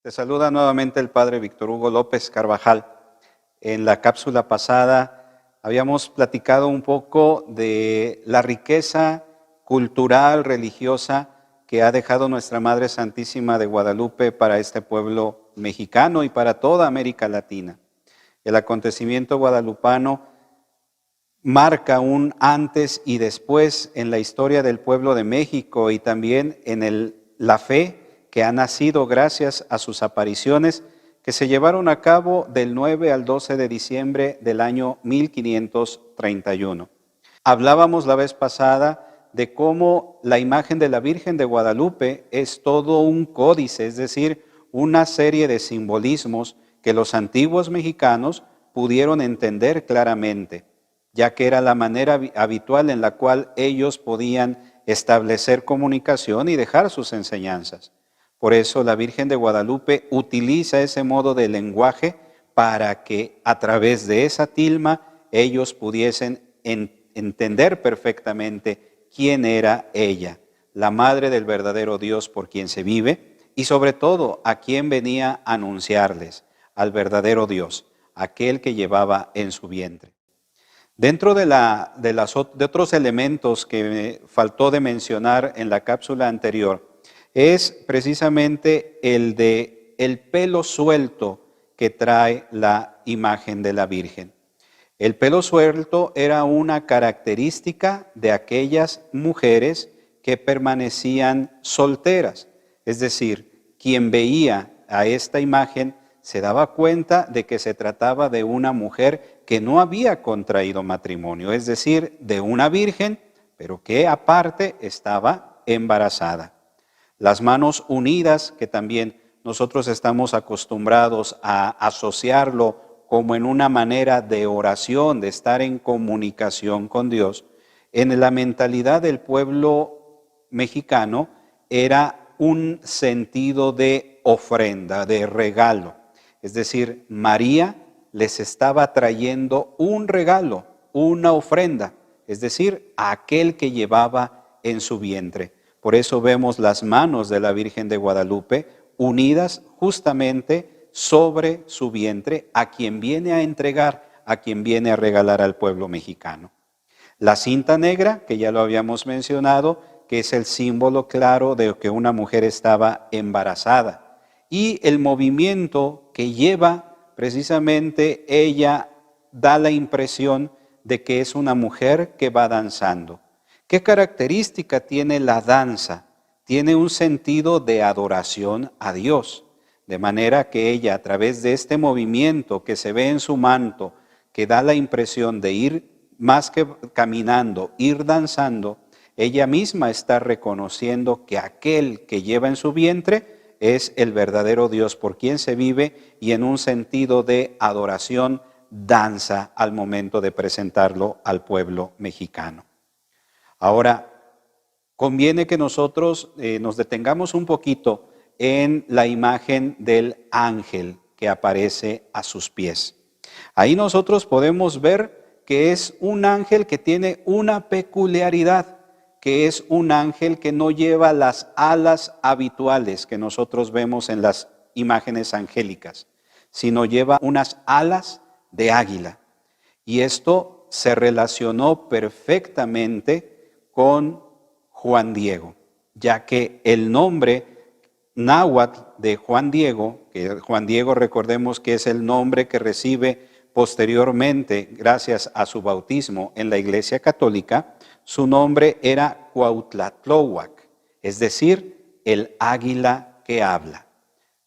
Te saluda nuevamente el Padre Víctor Hugo López Carvajal. En la cápsula pasada habíamos platicado un poco de la riqueza cultural, religiosa que ha dejado nuestra Madre Santísima de Guadalupe para este pueblo mexicano y para toda América Latina. El acontecimiento guadalupano marca un antes y después en la historia del pueblo de México y también en la fe que ha nacido gracias a sus apariciones que se llevaron a cabo del 9 al 12 de diciembre del año 1531. Hablábamos la vez pasada de cómo la imagen de la Virgen de Guadalupe es todo un códice, es decir, una serie de simbolismos que los antiguos mexicanos pudieron entender claramente, ya que era la manera habitual en la cual ellos podían establecer comunicación y dejar sus enseñanzas. Por eso la Virgen de Guadalupe utiliza ese modo de lenguaje para que a través de esa tilma ellos pudiesen entender perfectamente quién era ella, la Madre del verdadero Dios por quien se vive y sobre todo a quién venía a anunciarles, al verdadero Dios, aquel que llevaba en su vientre. Dentro de otros elementos que me faltó de mencionar en la cápsula anterior, es precisamente el de el pelo suelto que trae la imagen de la Virgen. El pelo suelto era una característica de aquellas mujeres que permanecían solteras, es decir, quien veía a esta imagen se daba cuenta de que se trataba de una mujer que no había contraído matrimonio, es decir, de una virgen, pero que aparte estaba embarazada. Las manos unidas, que también nosotros estamos acostumbrados a asociarlo como en una manera de oración, de estar en comunicación con Dios, en la mentalidad del pueblo mexicano era un sentido de ofrenda, de regalo. Es decir, María les estaba trayendo un regalo, una ofrenda, es decir, a aquel que llevaba en su vientre. Por eso vemos las manos de la Virgen de Guadalupe unidas justamente sobre su vientre a quien viene a entregar, a quien viene a regalar al pueblo mexicano. La cinta negra, que ya lo habíamos mencionado, que es el símbolo claro de que una mujer estaba embarazada. Y el movimiento que lleva precisamente ella da la impresión de que es una mujer que va danzando. ¿Qué característica tiene la danza? Tiene un sentido de adoración a Dios, de manera que ella a través de este movimiento que se ve en su manto, que da la impresión de ir más que caminando, ir danzando, ella misma está reconociendo que aquel que lleva en su vientre es el verdadero Dios por quien se vive y en un sentido de adoración danza al momento de presentarlo al pueblo mexicano. Ahora, conviene que nosotros nos detengamos un poquito en la imagen del ángel que aparece a sus pies. Ahí nosotros podemos ver que es un ángel que tiene una peculiaridad, que es un ángel que no lleva las alas habituales que nosotros vemos en las imágenes angélicas, sino lleva unas alas de águila. Y esto se relacionó perfectamente con Juan Diego, ya que el nombre náhuatl de Juan Diego, que Juan Diego recordemos que es el nombre que recibe posteriormente gracias a su bautismo en la Iglesia Católica, su nombre era Cuautlatlohuac, es decir, el águila que habla.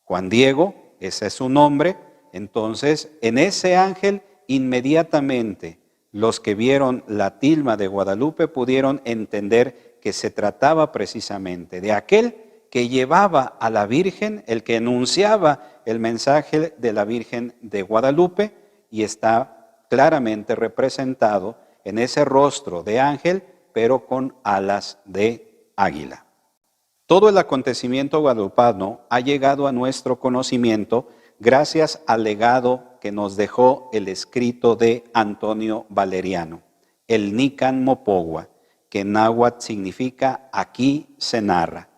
Juan Diego, ese es su nombre, entonces en ese ángel inmediatamente los que vieron la tilma de Guadalupe pudieron entender que se trataba precisamente de aquel que llevaba a la Virgen, el que anunciaba el mensaje de la Virgen de Guadalupe y está claramente representado en ese rostro de ángel, pero con alas de águila. Todo el acontecimiento guadalupano ha llegado a nuestro conocimiento gracias al legado que nos dejó el escrito de Antonio Valeriano, el Nican Mopogua, que en náhuatl significa aquí se narra.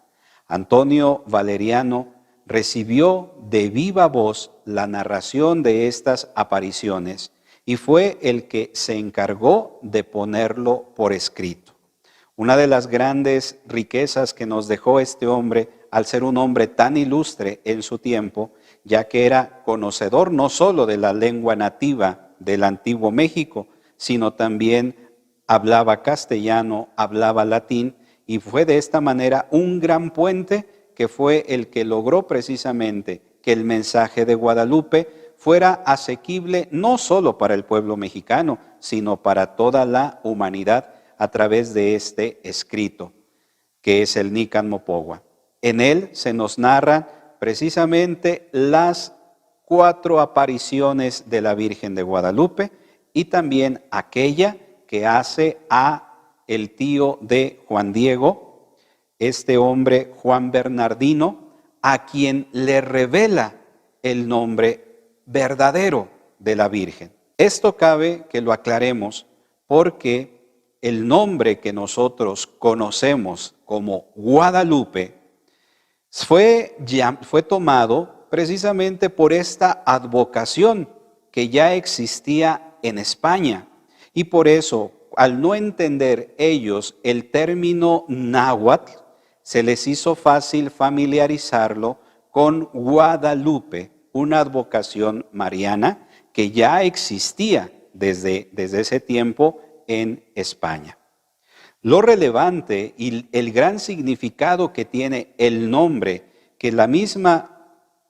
Antonio Valeriano recibió de viva voz la narración de estas apariciones y fue el que se encargó de ponerlo por escrito. Una de las grandes riquezas que nos dejó este hombre, al ser un hombre tan ilustre en su tiempo, ya que era conocedor no solo de la lengua nativa del antiguo México, sino también hablaba castellano, hablaba latín, y fue de esta manera un gran puente que fue el que logró precisamente que el mensaje de Guadalupe fuera asequible no solo para el pueblo mexicano, sino para toda la humanidad a través de este escrito, que es el Nican Mopogua. En él se nos narran precisamente las 4 apariciones de la Virgen de Guadalupe y también aquella que hace a el tío de Juan Diego, este hombre Juan Bernardino, a quien le revela el nombre verdadero de la Virgen. Esto cabe que lo aclaremos porque el nombre que nosotros conocemos como Guadalupe fue tomado precisamente por esta advocación que ya existía en España. Y por eso, al no entender ellos el término náhuatl, se les hizo fácil familiarizarlo con Guadalupe, una advocación mariana que ya existía desde ese tiempo en España. Lo relevante y el gran significado que tiene el nombre que la misma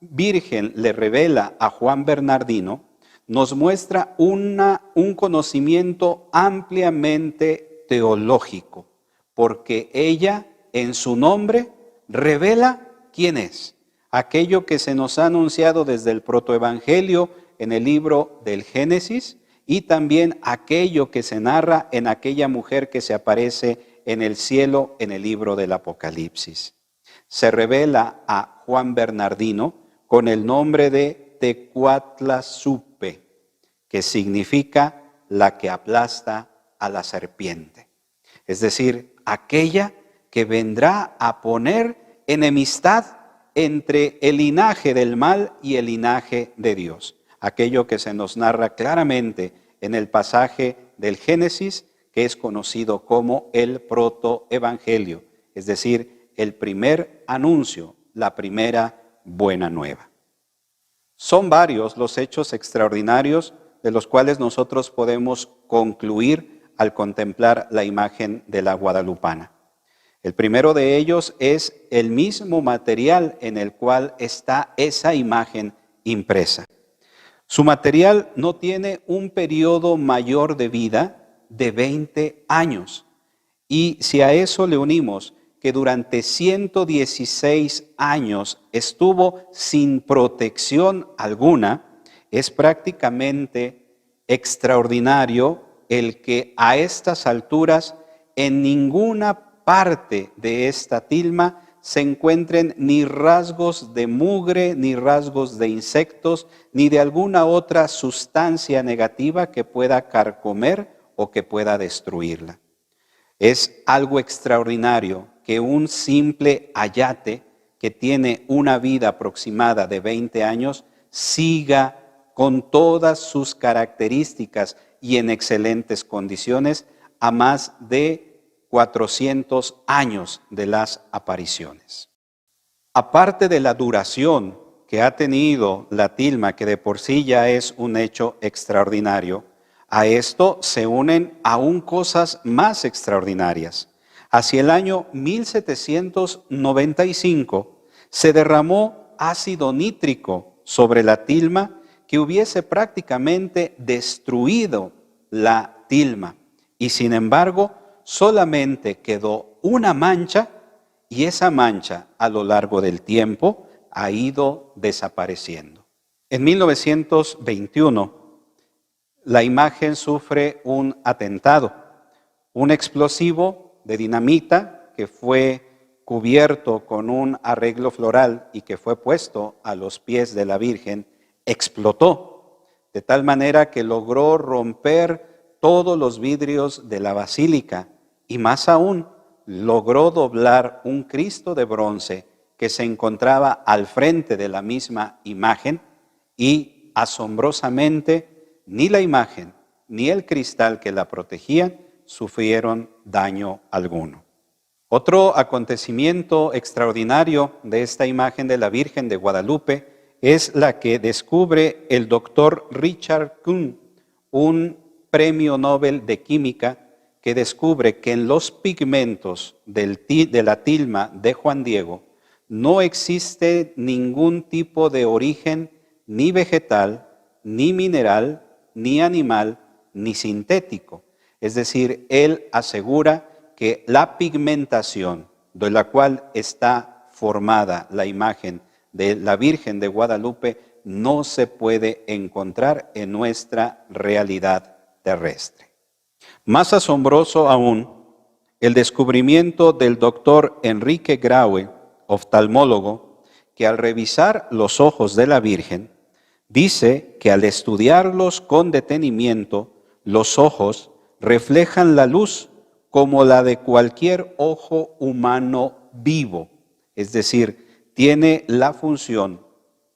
Virgen le revela a Juan Bernardino nos muestra un conocimiento ampliamente teológico, porque ella en su nombre revela quién es. Aquello que se nos ha anunciado desde el protoevangelio en el libro del Génesis y también aquello que se narra en aquella mujer que se aparece en el cielo en el libro del Apocalipsis. Se revela a Juan Bernardino con el nombre de Tecuatlazupe, que significa la que aplasta a la serpiente. Es decir, aquella que vendrá a poner enemistad entre el linaje del mal y el linaje de Dios. Aquello que se nos narra claramente en el pasaje del Génesis, que es conocido como el protoevangelio, es decir, el primer anuncio, la primera buena nueva. Son varios los hechos extraordinarios de los cuales nosotros podemos concluir al contemplar la imagen de la guadalupana. El primero de ellos es el mismo material en el cual está esa imagen impresa. Su material no tiene un periodo mayor de vida de 20 años. Y si a eso le unimos que durante 116 años estuvo sin protección alguna, es prácticamente extraordinario el que a estas alturas en ninguna parte de esta tilma se encuentren ni rasgos de mugre, ni rasgos de insectos, ni de alguna otra sustancia negativa que pueda carcomer o que pueda destruirla. Es algo extraordinario que un simple ayate que tiene una vida aproximada de 20 años siga con todas sus características y en excelentes condiciones a más de 400 años de las apariciones. Aparte de la duración que ha tenido la tilma, que de por sí ya es un hecho extraordinario, a esto se unen aún cosas más extraordinarias. Hacia el año 1795 se derramó ácido nítrico sobre la tilma que hubiese prácticamente destruido la tilma. Y sin embargo, solamente quedó una mancha y esa mancha a lo largo del tiempo ha ido desapareciendo. En 1921, la imagen sufre un atentado, un explosivo de dinamita que fue cubierto con un arreglo floral y que fue puesto a los pies de la Virgen, explotó, de tal manera que logró romper todos los vidrios de la basílica y más aún logró doblar un Cristo de bronce que se encontraba al frente de la misma imagen y asombrosamente ni la imagen ni el cristal que la protegían sufrieron daño alguno. Otro acontecimiento extraordinario de esta imagen de la Virgen de Guadalupe es la que descubre el doctor Richard Kuhn, un premio Nobel de Química, que descubre que en los pigmentos de la tilma de Juan Diego no existe ningún tipo de origen ni vegetal, ni mineral, ni animal, ni sintético. Es decir, él asegura que la pigmentación de la cual está formada la imagen de la Virgen de Guadalupe no se puede encontrar en nuestra realidad terrestre. Más asombroso aún, el descubrimiento del doctor Enrique Graue, oftalmólogo, que al revisar los ojos de la Virgen, dice que al estudiarlos con detenimiento, los ojos reflejan la luz como la de cualquier ojo humano vivo. Es decir, tiene la función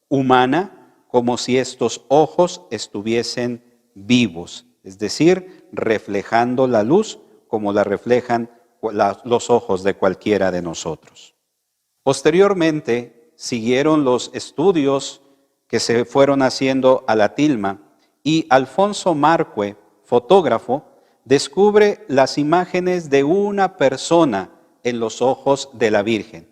humana como si estos ojos estuviesen vivos. Es decir, reflejando la luz como la reflejan los ojos de cualquiera de nosotros. Posteriormente, siguieron los estudios que se fueron haciendo a la tilma y Alfonso Marcue, fotógrafo, descubre las imágenes de una persona en los ojos de la Virgen.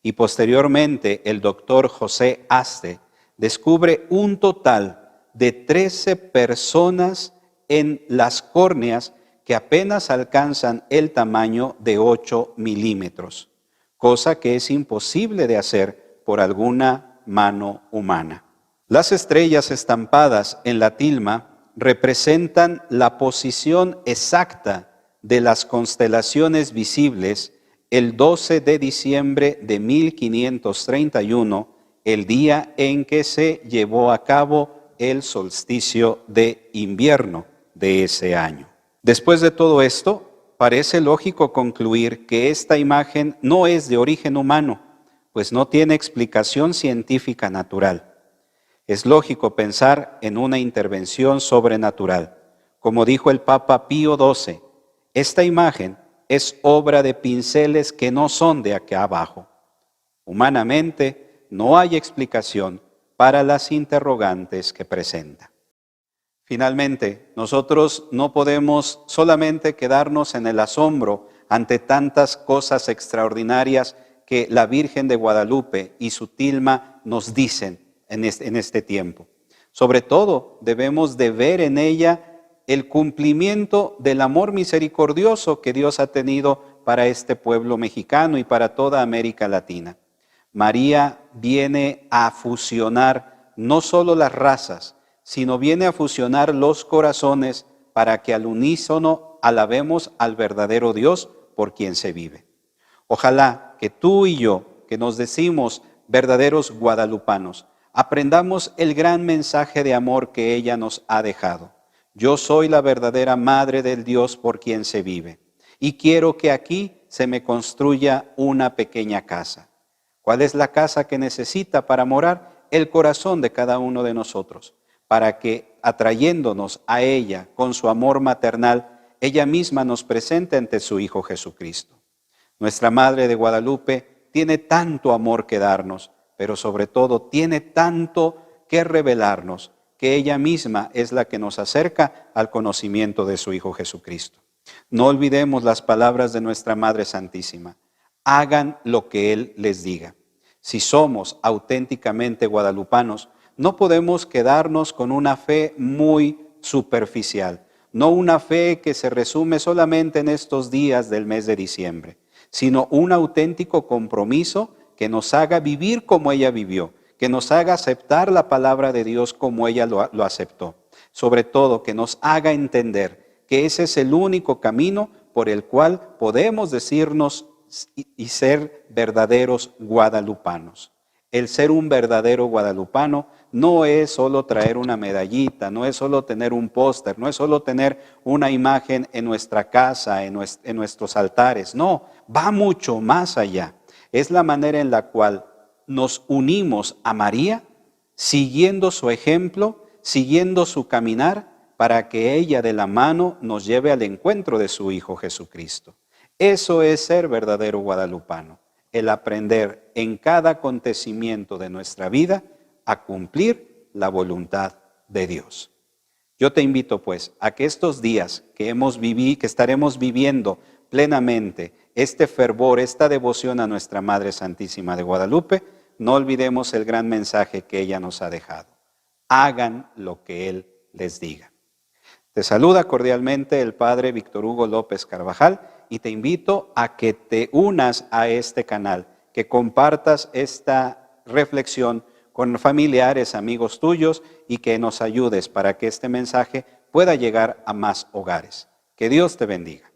Y posteriormente el doctor José Aste descubre un total de 13 personas en las córneas que apenas alcanzan el tamaño de 8 milímetros, cosa que es imposible de hacer por alguna mano humana. Las estrellas estampadas en la tilma representan la posición exacta de las constelaciones visibles el 12 de diciembre de 1531, el día en que se llevó a cabo el solsticio de invierno de ese año. Después de todo esto, parece lógico concluir que esta imagen no es de origen humano, pues no tiene explicación científica natural. Es lógico pensar en una intervención sobrenatural. Como dijo el Papa Pío XII, esta imagen es obra de pinceles que no son de acá abajo. Humanamente, no hay explicación para las interrogantes que presenta. Finalmente, nosotros no podemos solamente quedarnos en el asombro ante tantas cosas extraordinarias que la Virgen de Guadalupe y su tilma nos dicen en este tiempo. Sobre todo, debemos de ver en ella el cumplimiento del amor misericordioso que Dios ha tenido para este pueblo mexicano y para toda América Latina. María viene a fusionar no solo las razas, sino viene a fusionar los corazones para que al unísono alabemos al verdadero Dios por quien se vive. Ojalá que tú y yo, que nos decimos verdaderos guadalupanos, aprendamos el gran mensaje de amor que ella nos ha dejado. Yo soy la verdadera madre del Dios por quien se vive y quiero que aquí se me construya una pequeña casa. ¿Cuál es la casa que necesita para morar? El corazón de cada uno de nosotros, para que atrayéndonos a ella con su amor maternal, ella misma nos presente ante su Hijo Jesucristo. Nuestra Madre de Guadalupe tiene tanto amor que darnos, pero sobre todo tiene tanto que revelarnos, que ella misma es la que nos acerca al conocimiento de su Hijo Jesucristo. No olvidemos las palabras de nuestra Madre Santísima. Hagan lo que Él les diga. Si somos auténticamente guadalupanos, no podemos quedarnos con una fe muy superficial, no una fe que se resume solamente en estos días del mes de diciembre, sino un auténtico compromiso que nos haga vivir como ella vivió, que nos haga aceptar la palabra de Dios como ella lo aceptó. Sobre todo, que nos haga entender que ese es el único camino por el cual podemos decirnos y ser verdaderos guadalupanos. El ser un verdadero guadalupano no es solo traer una medallita, no es solo tener un póster, no es solo tener una imagen en nuestra casa, en nuestros altares. No, va mucho más allá. Es la manera en la cual nos unimos a María, siguiendo su ejemplo, siguiendo su caminar, para que ella de la mano nos lleve al encuentro de su Hijo Jesucristo. Eso es ser verdadero guadalupano, el aprender en cada acontecimiento de nuestra vida a cumplir la voluntad de Dios. Yo te invito pues a que estos días que estaremos viviendo plenamente este fervor, esta devoción a nuestra Madre Santísima de Guadalupe, no olvidemos el gran mensaje que ella nos ha dejado. Hagan lo que Él les diga. Te saluda cordialmente el Padre Víctor Hugo López Carvajal y te invito a que te unas a este canal, que compartas esta reflexión con familiares, amigos tuyos y que nos ayudes para que este mensaje pueda llegar a más hogares. Que Dios te bendiga.